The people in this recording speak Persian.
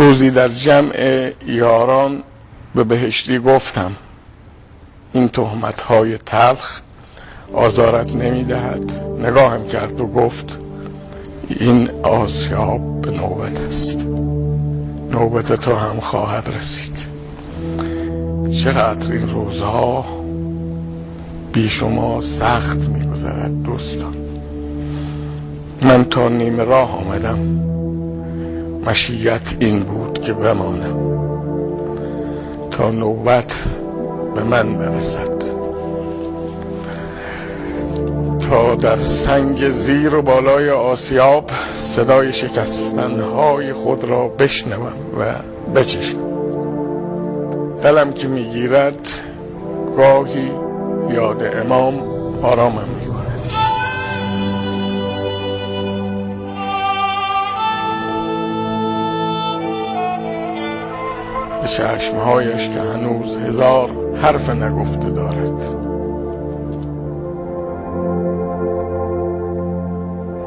روزی در جمع یاران به بهشتی گفتم این تهمت‌های تلخ آزارت نمی‌دهد. نگاهم کرد و گفت این آسیاب به نوبت است، نوبت تو هم خواهد رسید. چقدر این روزها بی شما سخت می‌گذرد دوستان. من تا نیمه راه آمدم، مشیت این بود که بمانم تا نوبت به من برسد، تا در سنگ زیر و بالای آسیاب صدای شکستنهای خود را بشنوم و بچشم. دلم که میگیرد گاهی یاد امام آرامم می‌کند. به چشمهایش که هنوز هزار حرف نگفته دارد